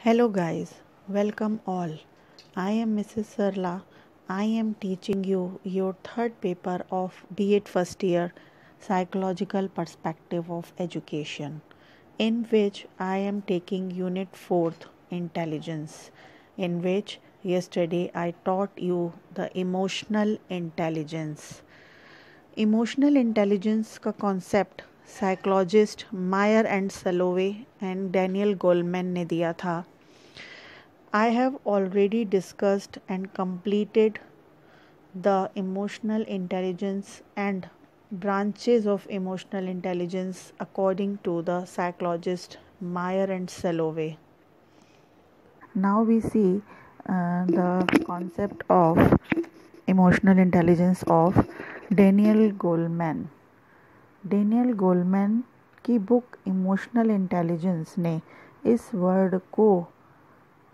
Hello guys, welcome all. I am Mrs. Sarla. I am teaching you your third paper of B.Ed first year Psychological Perspective of Education, in which I am taking Unit 4th Intelligence, in which yesterday I taught you the emotional intelligence. Emotional intelligence का concept psychologist Mayar and सलोवे and Daniel Goleman ने दिया था. I have already discussed and completed the emotional intelligence and branches of emotional intelligence according to the psychologist Meyer and Salovey. Now we see the concept of emotional intelligence of Daniel Goleman. Daniel Goleman की book emotional intelligence ने इस word को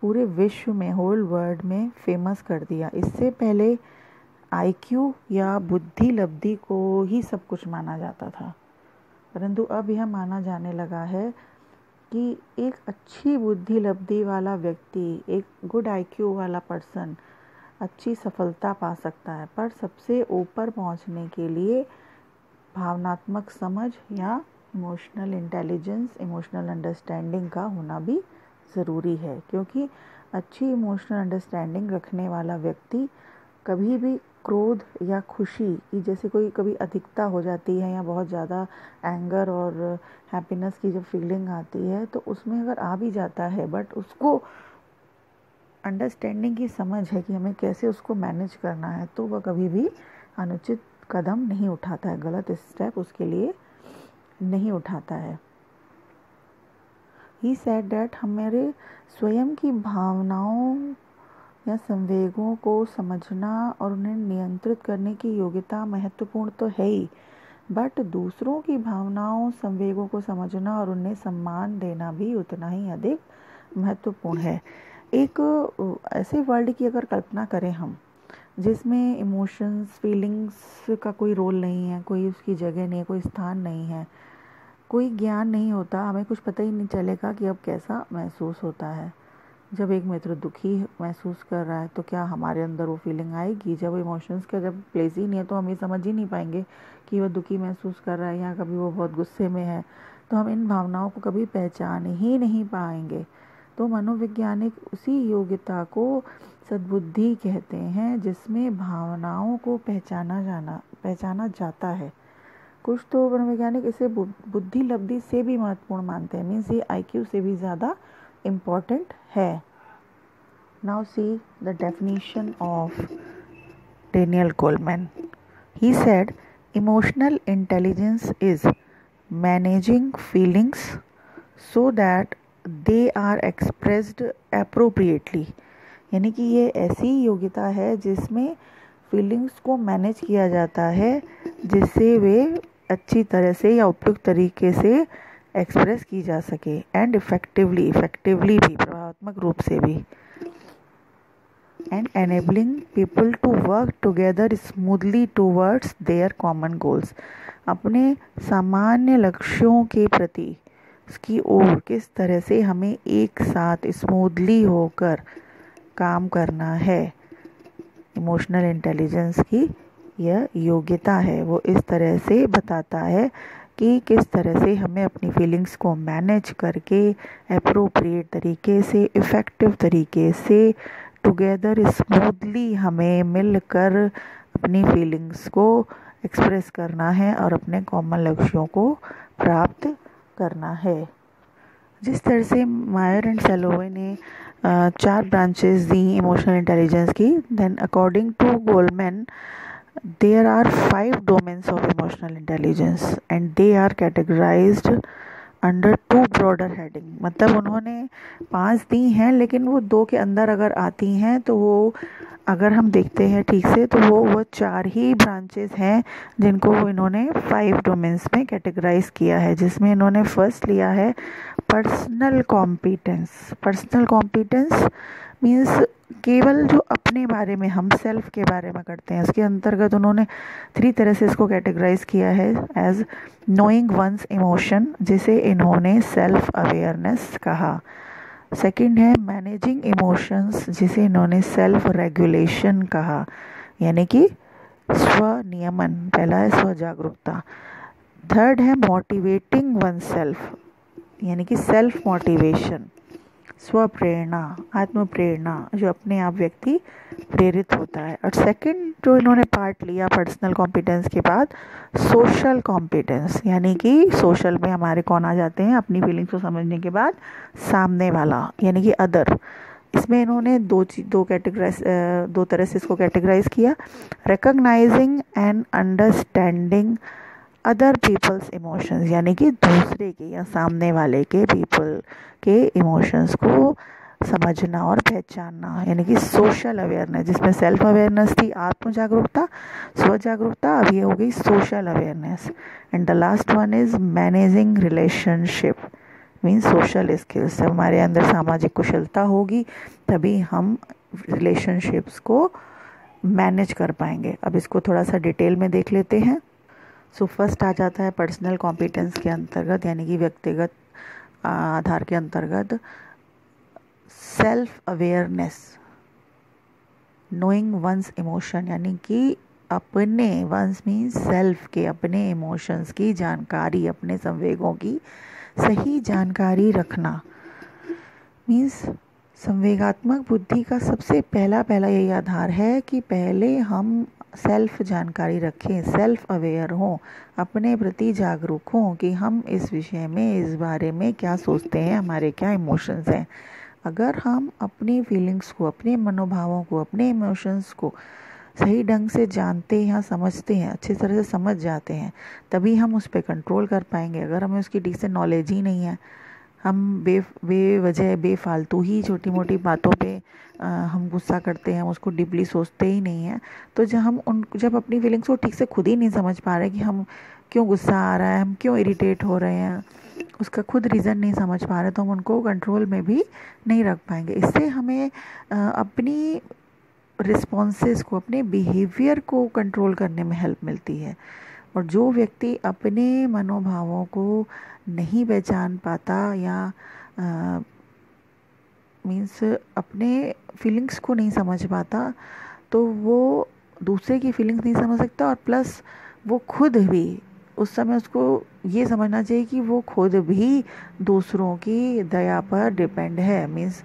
पूरे विश्व में whole world में famous कर दिया. इससे पहले आईक्यू या बुद्धि लब्धि को ही सब कुछ माना जाता था, परंतु अब यह माना जाने लगा है कि एक अच्छी बुद्धि लब्धि वाला व्यक्ति, एक गुड आईक्यू वाला पर्सन अच्छी सफलता पा सकता है, पर सबसे ऊपर पहुंचने के लिए भावनात्मक समझ या इमोशनल इंटेलिजेंस, इमोशनल अंडरस्टैंडिंग का होना भी ज़रूरी है. क्योंकि अच्छी इमोशनल अंडरस्टैंडिंग रखने वाला व्यक्ति कभी भी क्रोध या खुशी की जैसे कोई कभी अधिकता हो जाती है या बहुत ज़्यादा एंगर और हैप्पीनेस की जब फीलिंग आती है तो उसमें अगर आ भी जाता है, बट उसको अंडरस्टैंडिंग की समझ है कि हमें कैसे उसको मैनेज करना है, तो वह कभी भी अनुचित कदम नहीं उठाता है, गलत स्टेप उसके लिए नहीं उठाता है. ही सेड डैट हमारे स्वयं की भावनाओं या संवेगों को समझना और उन्हें नियंत्रित करने की योग्यता महत्वपूर्ण तो है ही, बट दूसरों की भावनाओं संवेगों को समझना और उन्हें सम्मान देना भी उतना ही अधिक महत्वपूर्ण है. एक ऐसे वर्ल्ड की अगर कल्पना करें हम, जिसमें इमोशंस, फीलिंग्स का कोई रोल नहीं है, कोई उसकी जगह नहीं है, कोई स्थान नहीं है, कोई ज्ञान नहीं होता, हमें कुछ पता ही नहीं चलेगा कि अब कैसा महसूस होता है. जब एक मित्र दुखी महसूस कर रहा है तो क्या हमारे अंदर वो फीलिंग आएगी? जब इमोशंस का जब प्लेस ही नहीं है तो हम ये समझ ही नहीं पाएंगे कि वह दुखी महसूस कर रहा है या कभी वो बहुत गुस्से में है, तो हम इन भावनाओं को कभी पहचान ही नहीं पाएंगे. तो मनोवैज्ञानिक उसी योग्यता को सद्बुद्धि कहते हैं जिसमें भावनाओं को पहचाना जाता है. कुछ तो मनोवैज्ञानिक इसे बुद्धि लब्धि से भी महत्वपूर्ण मानते हैं, मीन्स ये आईक्यू से भी ज़्यादा इम्पॉर्टेंट है. Now see the definition of Daniel Goleman. He said emotional intelligence is managing feelings so that they are expressed appropriately. यानी कि ये ऐसी योग्यता है जिसमें फीलिंग्स को मैनेज किया जाता है जिससे वे अच्छी तरह से या उपयुक्त तरीके से एक्सप्रेस की जा सके, एंड इफेक्टिवली भी, प्रभावत्मक रूप से भी, and enabling people to work together smoothly towards their common goals. अपने सामान्य लक्ष्यों के प्रति उसकी ओर किस तरह से हमें एक साथ स्मूथली होकर काम करना है, इमोशनल इंटेलिजेंस की यह योग्यता है. वो इस तरह से बताता है कि किस तरह से हमें अपनी फीलिंग्स को मैनेज करके एप्रोप्रिएट तरीके से, इफ़ेक्टिव तरीके से, टुगेदर स्मूथली हमें मिलकर अपनी फीलिंग्स को एक्सप्रेस करना है और अपने कॉमन लक्ष्यों को प्राप्त करना है. जिस तरह से मायर एंड सलोवे ने 4 ब्रांचेस दी इमोशनल इंटेलिजेंस की, then according to Goleman there are 5 domains of emotional intelligence and they are categorized under 2 broader heading. मतलब उन्होंने 5 दी हैं, लेकिन वो 2 के अंदर अगर आती हैं तो वो अगर हम देखते हैं ठीक से तो वो 4 ही ब्रांचेस हैं जिनको इन्होंने 5 डोमेन्स में कैटेगराइज किया है. जिसमें इन्होंने फर्स्ट लिया है personal competence. Personal competence means केवल जो अपने बारे में, हम सेल्फ के बारे में करते हैं, इसके अंतर्गत उन्होंने 3 तरह से इसको कैटेगराइज किया है. एज नोइंग वंस इमोशन, जिसे इन्होंने सेल्फ अवेयरनेस कहा. सेकंड है मैनेजिंग इमोशंस, जिसे इन्होंने सेल्फ रेगुलेशन कहा, यानी कि स्व नियमन। पहला है स्व जागरूकता। थर्ड है मोटिवेटिंग वन सेल्फ, यानी कि सेल्फ मोटिवेशन, स्व प्रेरणा, आत्म प्रेरणा, जो अपने आप व्यक्ति प्रेरित होता है। और सेकंड जो इन्होंने पार्ट लिया पर्सनल कॉम्पिटेंस के बाद, सोशल कॉम्पिटेंस, यानी कि सोशल में हमारे कौन आ जाते हैं, अपनी फीलिंग्स को समझने के बाद सामने वाला, यानी कि अदर। इसमें इन्होंने दो तरह से इसको कैटेगराइज किया। Recognising and understanding other people's emotions, यानी कि दूसरे के या सामने वाले के पीपल के इमोशंस को समझना और पहचानना, यानी कि सोशल अवेयरनेस, जिसमें सेल्फ अवेयरनेस थी, आत्म जागरूकता, स्व जागरूकता, अब ये हो गई social awareness. And the last one is managing relationship, means social skills. जब हमारे अंदर सामाजिक कुशलता होगी तभी हम रिलेशनशिप्स को मैनेज कर पाएंगे। अब इसको थोड़ा सा डिटेल में देख लेते हैं। सो फर्स्ट आ जाता है पर्सनल कॉम्पिटेंस के अंतर्गत, यानी कि व्यक्तिगत आधार के अंतर्गत self awareness, knowing one's emotion, यानी कि अपने, वंस मीन्स सेल्फ के, अपने इमोशंस की जानकारी, अपने संवेगों की सही जानकारी रखना। मीन्स संवेगात्मक बुद्धि का सबसे पहला यही आधार है कि पहले हम सेल्फ जानकारी रखें, सेल्फ अवेयर हों, अपने प्रति जागरूक हों कि हम इस विषय में, इस बारे में क्या सोचते हैं, हमारे क्या इमोशंस हैं। अगर हम अपनी फीलिंग्स को, अपने मनोभावों को, अपने इमोशंस को सही ढंग से जानते हैं, समझते हैं, अच्छी तरह से समझ जाते हैं, तभी हम उस पर कंट्रोल कर पाएंगे। अगर हमें उसकी ठीक से नॉलेज ही नहीं है, हम बेवजह बेफालतू ही छोटी मोटी बातों पे हम गुस्सा करते हैं, उसको डीपली सोचते ही नहीं हैं, तो जब अपनी फीलिंग्स को ठीक से खुद ही नहीं समझ पा रहे कि हम क्यों गुस्सा आ रहा है, हम क्यों इरिटेट हो रहे हैं, उसका खुद रीज़न नहीं समझ पा रहे, तो हम उनको कंट्रोल में भी नहीं रख पाएंगे। इससे हमें अपनी रिस्पॉन्सेस को, अपने बिहेवियर को कंट्रोल करने में हेल्प मिलती है। और जो व्यक्ति अपने मनोभावों को नहीं पहचान पाता या मीन्स अपने फीलिंग्स को नहीं समझ पाता, तो वो दूसरे की फीलिंग्स नहीं समझ सकता, और प्लस वो खुद भी उस समय उसको ये समझना चाहिए कि वो खुद भी दूसरों की दया पर डिपेंड है। मीन्स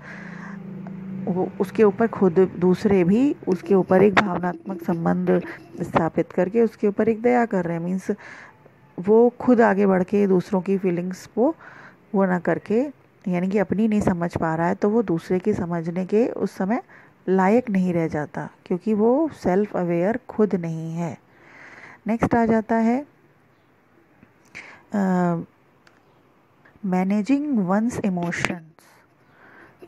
वो उसके ऊपर खुद, दूसरे भी उसके ऊपर एक भावनात्मक संबंध स्थापित करके उसके ऊपर एक दया कर रहे हैं। मीन्स वो खुद आगे बढ़ के दूसरों की फीलिंग्स को वो ना करके, यानी कि अपनी नहीं समझ पा रहा है, तो वो दूसरे की समझने के उस समय लायक नहीं रह जाता, क्योंकि वो सेल्फ अवेयर खुद नहीं है। नेक्स्ट आ जाता है मैनेजिंग वंस इमोशंस,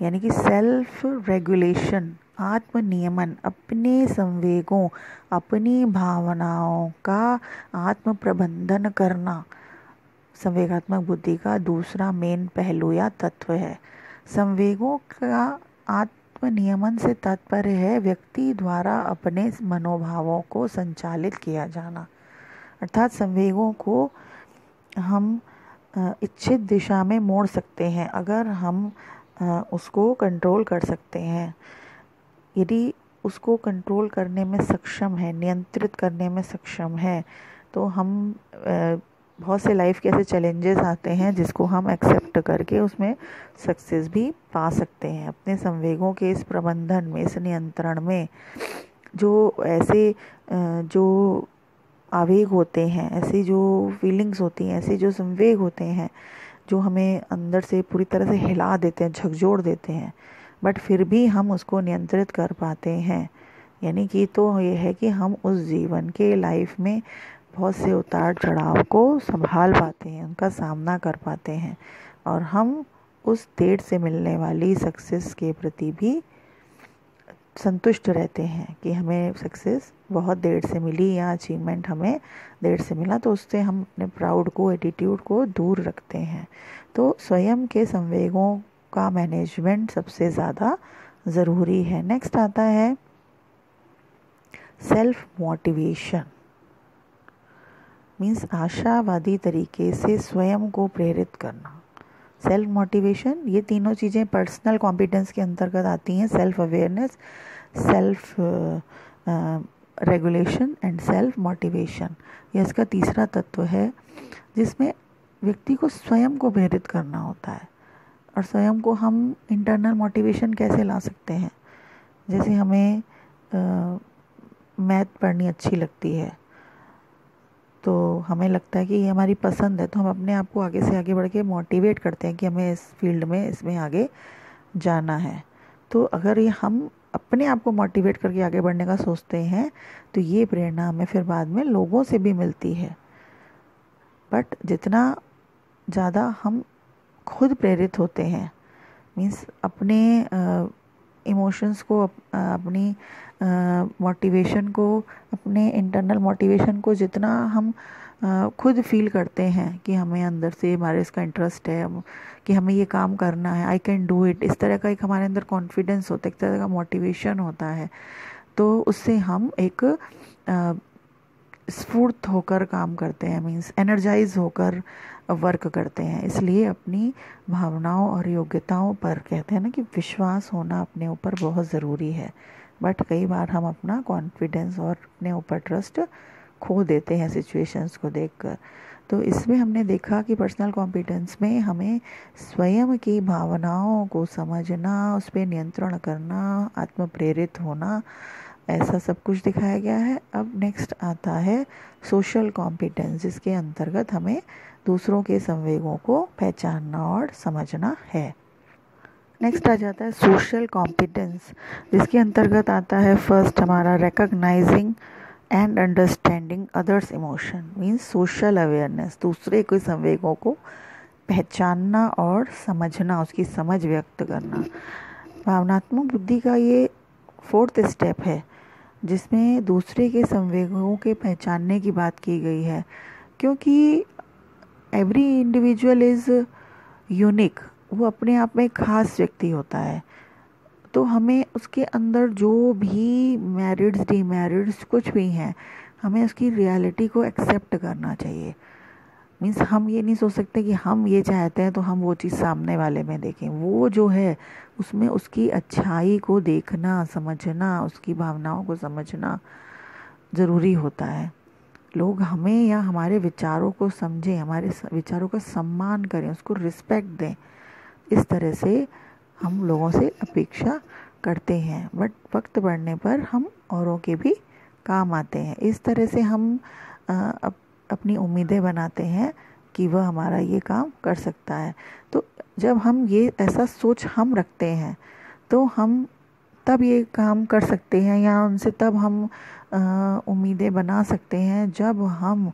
यानी कि सेल्फ रेगुलेशन, आत्म नियमन, अपने संवेगों, अपनी भावनाओं का आत्म प्रबंधन करना संवेगात्मक बुद्धि का दूसरा मेन पहलू या तत्व है। संवेगों का आत्म नियमन से तात्पर्य है व्यक्ति द्वारा अपने मनोभावों को संचालित किया जाना, अर्थात संवेगों को हम इच्छित दिशा में मोड़ सकते हैं अगर हम उसको कंट्रोल कर सकते हैं। यदि उसको कंट्रोल करने में सक्षम है, नियंत्रित करने में सक्षम है, तो हम बहुत से लाइफ के ऐसे चैलेंजेस आते हैं जिसको हम एक्सेप्ट करके उसमें सक्सेस भी पा सकते हैं। अपने संवेगों के इस प्रबंधन में, इस नियंत्रण में, जो ऐसे जो आवेग होते हैं, ऐसी जो फीलिंग्स होती हैं, ऐसे जो संवेग होते हैं जो हमें अंदर से पूरी तरह से हिला देते हैं, झकझोर देते हैं, बट फिर भी हम उसको नियंत्रित कर पाते हैं। यानी कि तो ये है कि हम उस जीवन के लाइफ में बहुत से उतार चढ़ाव को संभाल पाते हैं, उनका सामना कर पाते हैं, और हम उस देर से मिलने वाली सक्सेस के प्रति भी संतुष्ट रहते हैं कि हमें सक्सेस बहुत देर से मिली या अचीवमेंट हमें देर से मिला, तो उससे हम अपने प्राउड को, एटीट्यूड को दूर रखते हैं। तो स्वयं के संवेगों का मैनेजमेंट सबसे ज़्यादा ज़रूरी है। नेक्स्ट आता है सेल्फ मोटिवेशन, मीन्स आशावादी तरीके से स्वयं को प्रेरित करना, सेल्फ मोटिवेशन, ये तीनों चीज़ें पर्सनल कॉम्पिटेंस के अंतर्गत आती हैं। Self awareness, self regulation and self motivation, यह इसका तीसरा तत्व है, जिसमें व्यक्ति को स्वयं को प्रेरित करना होता है। और स्वयं को हम इंटरनल मोटिवेशन कैसे ला सकते हैं? जैसे हमें मैथ पढ़नी अच्छी लगती है, तो हमें लगता है कि ये हमारी पसंद है, तो हम अपने आप को आगे से आगे बढ़ के मोटिवेट करते हैं कि हमें इस फील्ड में इसमें आगे जाना है। तो अगर ये हम अपने आप को मोटिवेट करके आगे बढ़ने का सोचते हैं, तो ये प्रेरणा हमें फिर बाद में लोगों से भी मिलती है। बट जितना ज़्यादा हम खुद प्रेरित होते हैं, मीन्स अपने इमोशंस को, अपनी मोटिवेशन को, अपने इंटरनल मोटिवेशन को जितना हम खुद फील करते हैं कि हमें अंदर से हमारे इसका इंटरेस्ट है कि हमें ये काम करना है, आई कैन डू इट, इस तरह का एक हमारे अंदर कॉन्फिडेंस होता है, एक तरह का मोटिवेशन होता है, तो उससे हम एक स्फूर्त होकर काम करते हैं, मीन्स एनर्जाइज होकर वर्क करते हैं। इसलिए अपनी भावनाओं और योग्यताओं पर कहते हैं ना कि विश्वास होना अपने ऊपर बहुत ज़रूरी है। बट कई बार हम अपना कॉन्फिडेंस और अपने ऊपर ट्रस्ट खो देते हैं सिचुएशंस को देखकर। तो इसमें हमने देखा कि पर्सनल कॉम्पिटेंस में हमें स्वयं की भावनाओं को समझना, उस पर नियंत्रण करना, आत्म प्रेरित होना, ऐसा सब कुछ दिखाया गया है। अब नेक्स्ट आता है सोशल कॉम्पिटेंस, जिसके अंतर्गत हमें दूसरों के संवेगों को पहचानना और समझना है। नेक्स्ट आ जाता है सोशल कॉम्पिटेंस, जिसके अंतर्गत आता है फर्स्ट हमारा recognising and understanding others emotion, means social awareness, दूसरे के संवेगों को पहचानना और समझना, उसकी समझ व्यक्त करना। भावनात्मक बुद्धि का ये फोर्थ स्टेप है, जिसमें दूसरे के संवेगों के पहचानने की बात की गई है, क्योंकि एवरी इंडिविजुअल इज़ यूनिक, वो अपने आप में एक खास व्यक्ति होता है। तो हमें उसके अंदर जो भी मेरिट्स डीमेरिट्स कुछ भी हैं, हमें उसकी रियलिटी को एक्सेप्ट करना चाहिए। मीन्स हम ये नहीं सोच सकते कि हम ये चाहते हैं तो हम वो चीज़ सामने वाले में देखें। वो जो है उसमें उसकी अच्छाई को देखना, समझना, उसकी भावनाओं को समझना ज़रूरी होता है। लोग हमें या हमारे विचारों को समझें, हमारे विचारों का सम्मान करें, उसको रिस्पेक्ट दें, इस तरह से हम लोगों से अपेक्षा करते हैं। बट वक्त बढ़ने पर हम औरों के भी काम आते हैं। इस तरह से हम अपनी उम्मीदें बनाते हैं कि वह हमारा ये काम कर सकता है। तो जब हम ये ऐसा सोच हम रखते हैं, तो हम तब ये काम कर सकते हैं या उनसे तब हम उम्मीदें बना सकते हैं, जब हम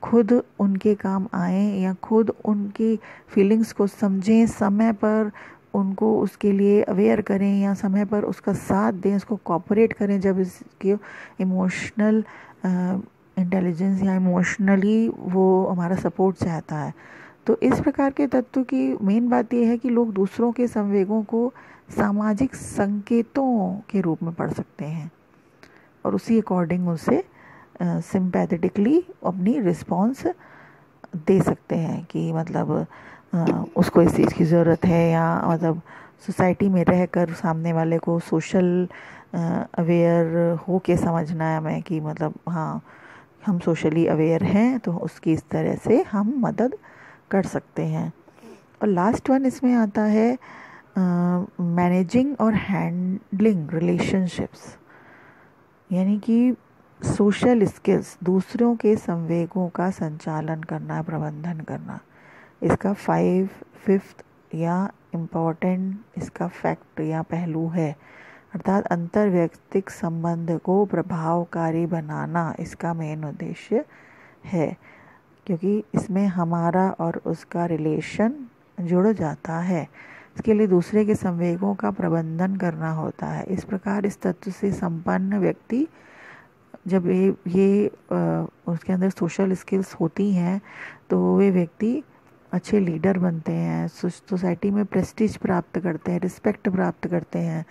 खुद उनके काम आएँ या खुद उनकी फीलिंग्स को समझें, समय पर उनको उसके लिए अवेयर करें या समय पर उसका साथ दें, उसको कोऑपरेट करें जब इसके इमोशनल इंटेलिजेंस या इमोशनली वो हमारा सपोर्ट चाहता है। तो इस प्रकार के तत्व की मेन बात यह है कि लोग दूसरों के संवेगों को सामाजिक संकेतों के रूप में पढ़ सकते हैं और उसी अकॉर्डिंग उसे सिंपैथेटिकली अपनी रिस्पॉन्स दे सकते हैं कि मतलब उसको इस चीज़ की ज़रूरत है, या मतलब सोसाइटी में रहकर सामने वाले को सोशल अवेयर हो के समझना है हमें कि मतलब हाँ हम सोशली अवेयर हैं, तो उसकी इस तरह से हम मदद कर सकते हैं। और लास्ट वन इसमें आता है मैनेजिंग और हैंडलिंग रिलेशनशिप्स, यानी कि सोशल स्किल्स, दूसरों के संवेगों का संचालन करना, प्रबंधन करना। इसका फिफ्थ या इम्पॉर्टेंट इसका फैक्ट या पहलू है, अर्थात अंतर्वैयक्तिक संबंध को प्रभावकारी बनाना इसका मेन उद्देश्य है, क्योंकि इसमें हमारा और उसका रिलेशन जुड़ जाता है। इसके लिए दूसरे के संवेगों का प्रबंधन करना होता है। इस प्रकार इस तत्व से संपन्न व्यक्ति जब ये उसके अंदर सोशल स्किल्स होती हैं, तो वे व्यक्ति अच्छे लीडर बनते हैं, सोसाइटी में प्रेस्टीज प्राप्त करते हैं, रिस्पेक्ट प्राप्त करते हैं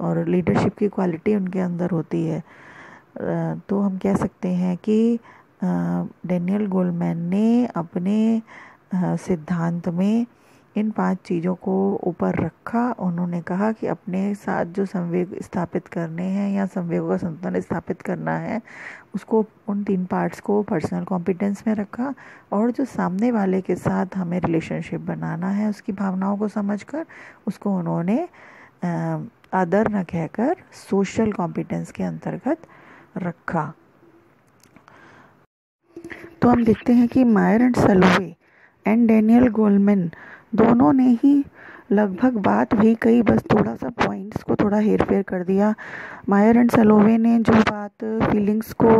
और लीडरशिप की क्वालिटी उनके अंदर होती है। तो हम कह सकते हैं कि डैनियल गोलमैन ने अपने सिद्धांत में इन 5 चीज़ों को ऊपर रखा। उन्होंने कहा कि अपने साथ जो संवेग स्थापित करने हैं या संवेगों का संतुलन स्थापित करना है, उसको उन 3 पार्ट्स को पर्सनल कॉम्पिटेंस में रखा। और जो सामने वाले के साथ हमें रिलेशनशिप बनाना है, उसकी भावनाओं को समझकर उसको उन्होंने अदर न कहकर सोशल कॉम्पिटेंस के अंतर्गत रखा। तो हम देखते हैं कि मायर एंड सलोवे एंड डैनियल गोलमैन दोनों ने ही लगभग बात भी कही, बस थोड़ा सा पॉइंट्स को थोड़ा हेर फेर कर दिया। मायर एंड सलोवे ने जो बात फीलिंग्स को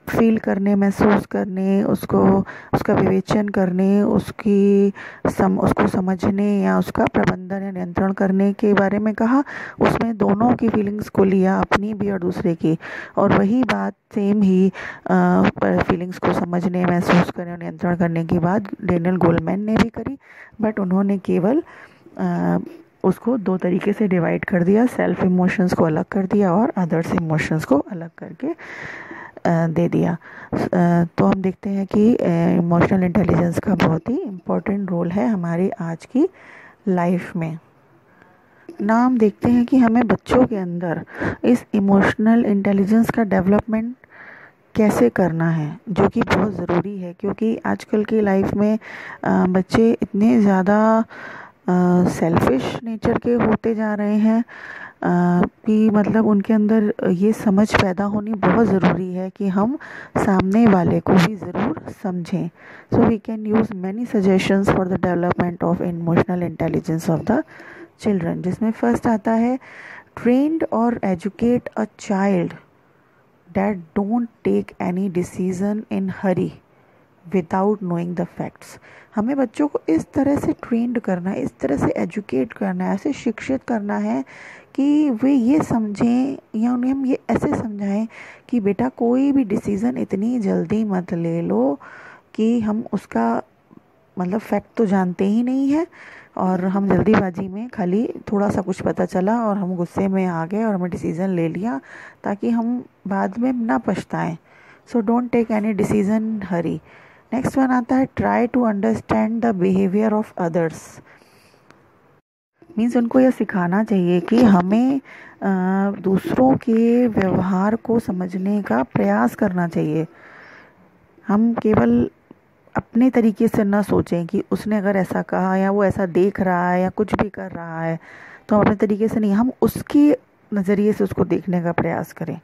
फील करने, महसूस करने, उसका विवेचन करने, उसको समझने या उसका प्रबंधन या नियंत्रण करने के बारे में कहा, उसमें दोनों की फीलिंग्स को लिया, अपनी भी और दूसरे की। और वही बात सेम ही फीलिंग्स को समझने, महसूस करने और नियंत्रण करने की बात डैनियल गोलमैन ने भी करी, बट उन्होंने केवल उसको 2 तरीके से डिवाइड कर दिया, सेल्फ इमोशंस को अलग कर दिया और अदर्स इमोशंस को अलग करके दे दिया। तो हम देखते हैं कि इमोशनल इंटेलिजेंस का बहुत ही इम्पोर्टेंट रोल है हमारी आज की लाइफ में। ना हम देखते हैं कि हमें बच्चों के अंदर इस इमोशनल इंटेलिजेंस का डेवलपमेंट कैसे करना है, जो कि बहुत ज़रूरी है, क्योंकि आजकल की लाइफ में बच्चे इतने ज़्यादा सेल्फिश नेचर के होते जा रहे हैं कि मतलब उनके अंदर ये समझ पैदा होनी बहुत ज़रूरी है कि हम सामने वाले को भी ज़रूर समझें। So we can use many suggestions for the development of emotional intelligence of the children, जिसमें फर्स्ट आता है ट्रेंड और educate a child that don't take any decision in hurry without knowing the facts। हमें बच्चों को इस तरह से ट्रेंड करना है, इस तरह से एजुकेट करना है, ऐसे शिक्षित करना है कि वे ये समझें या उन्हें हम ये ऐसे समझाएं कि बेटा कोई भी डिसीज़न इतनी जल्दी मत ले लो कि हम उसका मतलब फैक्ट तो जानते ही नहीं है और हम जल्दीबाजी में खाली थोड़ा सा कुछ पता चला और हम गुस्से में आ गए और हमने डिसीज़न ले लिया, ताकि हम बाद में ना पछताएं। So don't take any decision hurry. Next one आता है try to understand the behaviour of others. Means उनको यह सिखाना चाहिए कि हमें दूसरों के व्यवहार को समझने का प्रयास करना चाहिए। हम केवल अपने तरीके से ना सोचें कि उसने अगर ऐसा कहा या वो ऐसा देख रहा है या कुछ भी कर रहा है तो हम अपने तरीके से नहीं, हम उसके नज़रिए से उसको देखने का प्रयास करें,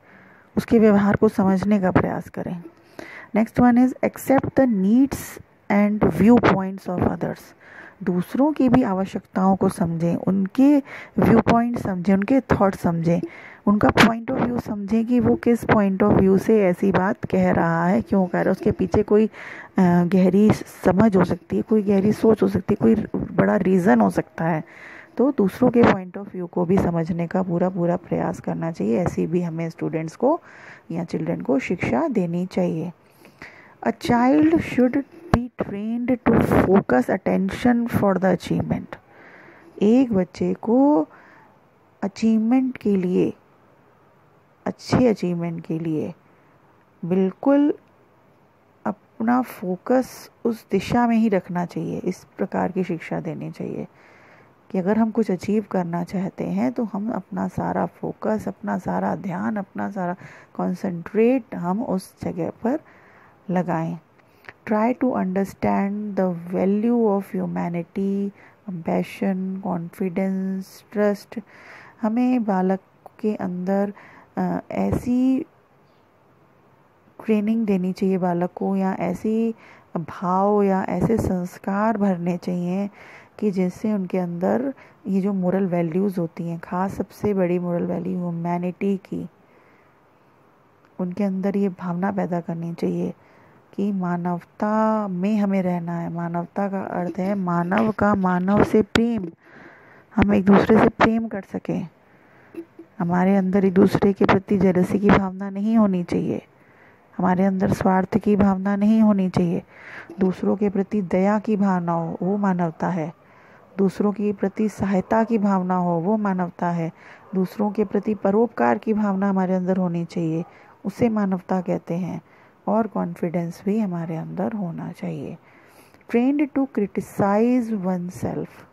उसके व्यवहार को समझने का प्रयास करें। Next one is accept the needs and view points of others. दूसरों की भी आवश्यकताओं को समझें, उनके व्यू पॉइंट समझें, उनके थॉट समझें, उनका पॉइंट ऑफ व्यू समझें कि वो किस पॉइंट ऑफ व्यू से ऐसी बात कह रहा है, क्यों कह रहा है, उसके पीछे कोई गहरी समझ हो सकती है, कोई गहरी सोच हो सकती है, कोई बड़ा रीज़न हो सकता है। तो दूसरों के पॉइंट ऑफ व्यू को भी समझने का पूरा प्रयास करना चाहिए। ऐसी भी हमें स्टूडेंट्स को या चिल्ड्रन को शिक्षा देनी चाहिए। A child should be trained to focus attention for the achievement. एक बच्चे को अचीवमेंट के लिए, अच्छे अचीवमेंट के लिए बिल्कुल अपना फोकस उस दिशा में ही रखना चाहिए। इस प्रकार की शिक्षा देनी चाहिए कि अगर हम कुछ अचीव करना चाहते हैं तो हम अपना सारा फोकस, अपना सारा ध्यान, अपना सारा कॉन्सेंट्रेट हम उस जगह पर लगाएं। Try to understand the value of humanity, compassion, confidence, trust. हमें बालक के अंदर ऐसी ट्रेनिंग देनी चाहिए बालक को, या ऐसी भाव या ऐसे संस्कार भरने चाहिए कि जिससे उनके अंदर ये जो मोरल वैल्यूज़ होती हैं, खास सबसे बड़ी मोरल वैल्यू ह्यूमैनिटी की, उनके अंदर ये भावना पैदा करनी चाहिए कि मानवता में हमें रहना है। मानवता का अर्थ है मानव का मानव से प्रेम, हम एक दूसरे से प्रेम कर सकें। हमारे अंदर एक दूसरे के प्रति जेलसी की भावना नहीं होनी चाहिए, हमारे अंदर स्वार्थ की भावना नहीं होनी चाहिए। दूसरों के प्रति दया की भावना हो, वो मानवता है। दूसरों के प्रति सहायता की भावना हो, वो मानवता है। दूसरों के प्रति परोपकार की भावना हमारे अंदर होनी चाहिए, उसे मानवता कहते हैं। और कॉन्फिडेंस भी हमारे अंदर होना चाहिए। Trend to criticize one self.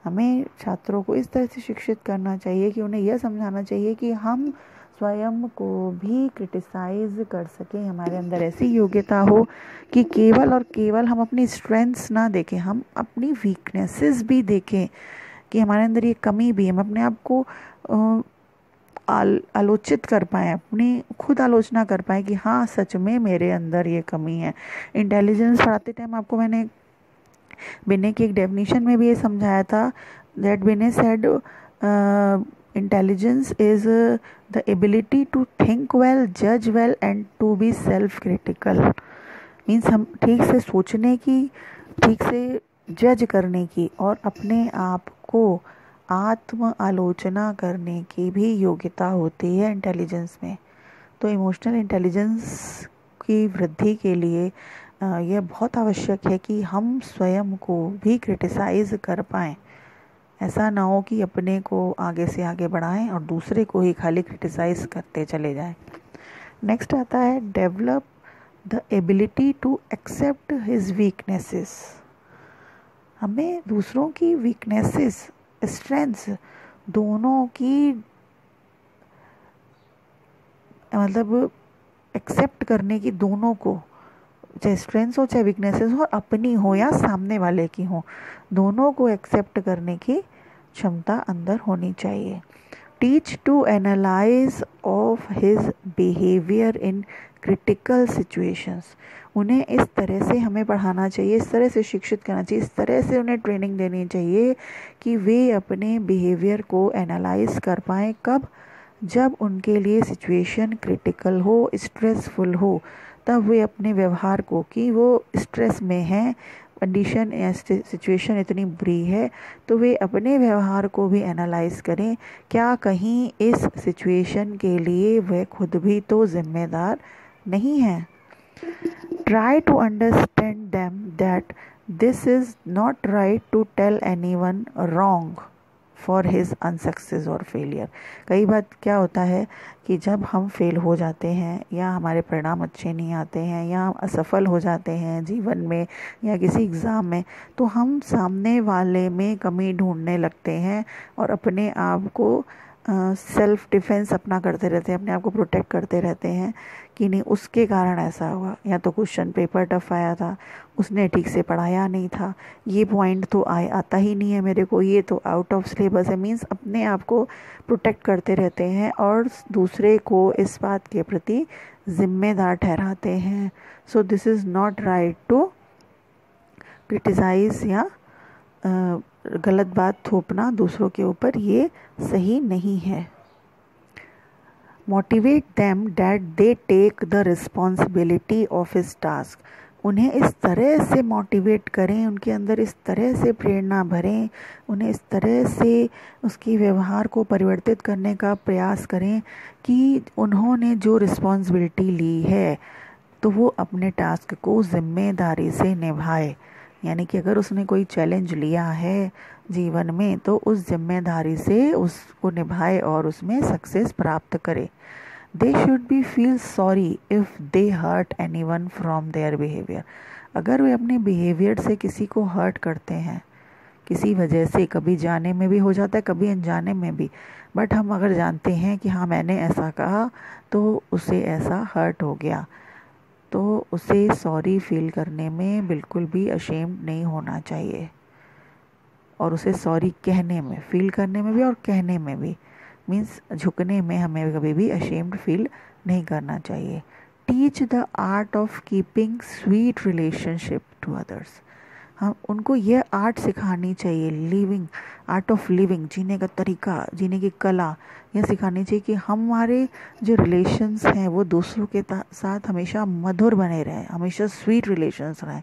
हमें छात्रों को इस तरह से शिक्षित करना चाहिए कि उन्हें यह समझाना चाहिए कि हम स्वयं को भी क्रिटिसाइज कर सकें, हमारे अंदर ऐसी योग्यता हो कि केवल और केवल हम अपनी स्ट्रेंथ्स ना देखें, हम अपनी वीकनेसेस भी देखें कि हमारे अंदर ये कमी भी है। हम अपने आप को आलोचित कर पाएँ, अपनी खुद आलोचना कर पाएँ कि हाँ सच में मेरे अंदर ये कमी है। इंटेलिजेंस पढ़ाते टाइम आपको मैंने बिने की एक डेफिनेशन में भी ये समझाया था, that Binet said intelligence is the ability to think well, जज well and to be self critical. Means हम ठीक से सोचने की, ठीक से जज करने की और अपने आप को आत्म आलोचना करने की भी योग्यता होती है इंटेलिजेंस में। तो इमोशनल इंटेलिजेंस की वृद्धि के लिए यह बहुत आवश्यक है कि हम स्वयं को भी क्रिटिसाइज कर पाएँ। ऐसा ना हो कि अपने को आगे से आगे बढ़ाएं और दूसरे को ही खाली क्रिटिसाइज करते चले जाएं। नेक्स्ट आता है develop the ability to accept his weaknesses. हमें दूसरों की वीकनेसेस, स्ट्रेंथ्स दोनों की मतलब एक्सेप्ट करने की, दोनों को, चाहे स्ट्रेंथ्स हो चाहे वीकनेसेस हो, अपनी हो या सामने वाले की हो, दोनों को एक्सेप्ट करने की क्षमता अंदर होनी चाहिए। Teach to analyze of his behaviour in critical situations. उन्हें इस तरह से हमें पढ़ाना चाहिए, इस तरह से शिक्षित करना चाहिए, इस तरह से उन्हें ट्रेनिंग देनी चाहिए कि वे अपने बिहेवियर को एनालाइज कर पाएँ। कब? जब उनके लिए सिचुएशन क्रिटिकल हो, स्ट्रेसफुल हो, तब वे अपने व्यवहार को, कि वो स्ट्रेस में हैं, कंडीशन या सिचुएशन इतनी बुरी है, तो वे अपने व्यवहार को भी एनालाइज करें। क्या कहीं इस सिचुएशन के लिए वे खुद भी तो जिम्मेदार नहीं हैं? Try to understand them that this is not right to tell anyone wrong for his unsuccess और फेलियर। कई बार क्या होता है कि जब हम फेल हो जाते हैं या हमारे परिणाम अच्छे नहीं आते हैं या हम असफल हो जाते हैं जीवन में या किसी एग्ज़ाम में, तो हम सामने वाले में कमी ढूंढने लगते हैं और अपने आप को सेल्फ डिफेंस अपना करते रहते हैं, अपने आप को प्रोटेक्ट करते रहते हैं कि नहीं उसके कारण ऐसा हुआ, या तो क्वेश्चन पेपर टफ आया था, उसने ठीक से पढ़ाया नहीं था, ये पॉइंट तो आता ही नहीं है मेरे को, ये तो आउट ऑफ सिलेबस है। मीन्स अपने आप को प्रोटेक्ट करते रहते हैं और दूसरे को इस बात के प्रति जिम्मेदार ठहराते हैं। So this is not right to criticize या गलत बात थोपना दूसरों के ऊपर, ये सही नहीं है। Motivate them that they take the responsibility of his task. उन्हें इस तरह से मोटिवेट करें, उनके अंदर इस तरह से प्रेरणा भरें, उन्हें इस तरह से उसकी व्यवहार को परिवर्तित करने का प्रयास करें कि उन्होंने जो रिस्पॉन्सिबिलिटी ली है तो वो अपने टास्क को जिम्मेदारी से निभाए। यानी कि अगर उसने कोई चैलेंज लिया है जीवन में तो उस जिम्मेदारी से उसको निभाए और उसमें सक्सेस प्राप्त करे। They should be feel sorry if they hurt anyone from their behaviour. अगर वे अपने बिहेवियर से किसी को हर्ट करते हैं किसी वजह से, कभी जाने में भी हो जाता है कभी अनजाने में भी, बट हम अगर जानते हैं कि हाँ मैंने ऐसा कहा तो उसे ऐसा हर्ट हो गया, तो उसे सॉरी फील करने में बिल्कुल भी अशेम्ड नहीं होना चाहिए और उसे सॉरी कहने में, फील करने में भी और कहने में भी, मीन्स झुकने में हमें कभी भी अशेम्ड फील नहीं करना चाहिए। Teach the art of keeping sweet relationship to others. हम उनको यह आर्ट सिखानी चाहिए, लिविंग, आर्ट ऑफ लिविंग, जीने का तरीका, जीने की कला यह सिखानी चाहिए कि हमारे जो रिलेशंस हैं वो दूसरों के साथ हमेशा मधुर बने रहें, हमेशा स्वीट रिलेशंस रहें,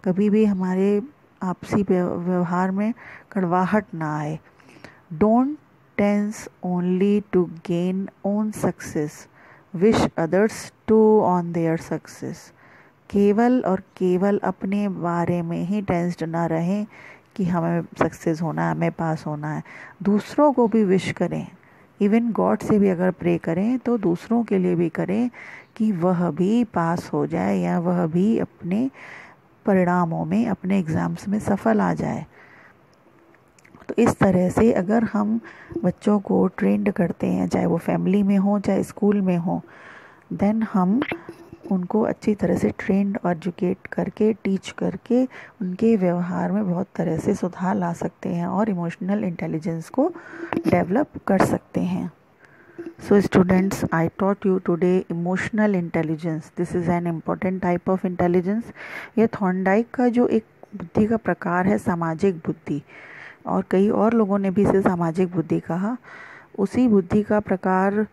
कभी भी हमारे आपसी व्यवहार में कड़वाहट ना आए। Don't tense only to gain own success, wish others to on their success. केवल और केवल अपने बारे में ही टेंस्ड ना रहें कि हमें सक्सेस होना है, हमें पास होना है, दूसरों को भी विश करें। इवन गॉड से भी अगर प्रे करें तो दूसरों के लिए भी करें कि वह भी पास हो जाए या वह भी अपने परिणामों में अपने एग्ज़ाम्स में सफल आ जाए। तो इस तरह से अगर हम बच्चों को ट्रेंड करते हैं, चाहे वो फैमिली में हो चाहे स्कूल में हो, देन हम उनको अच्छी तरह से ट्रेंड और एजुकेट करके, टीच करके उनके व्यवहार में बहुत तरह से सुधार ला सकते हैं और इमोशनल इंटेलिजेंस को डेवलप कर सकते हैं। So students, I taught you today emotional intelligence. This is an important type of intelligence. ये थॉर्नडाइक का जो एक बुद्धि का प्रकार है सामाजिक बुद्धि, और कई और लोगों ने भी इसे सामाजिक बुद्धि कहा। उसी बुद्धि का प्रकार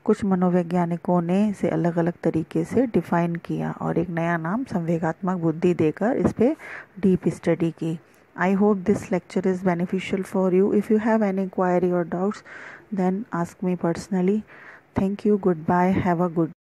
कुछ मनोवैज्ञानिकों ने इसे अलग अलग तरीके से डिफाइन किया और एक नया नाम संवेगात्मक बुद्धि देकर इस पे डीप स्टडी की। I hope this lecture is beneficial for you. If you have any query or doubts, then ask me personally. Thank you. Goodbye. Have a good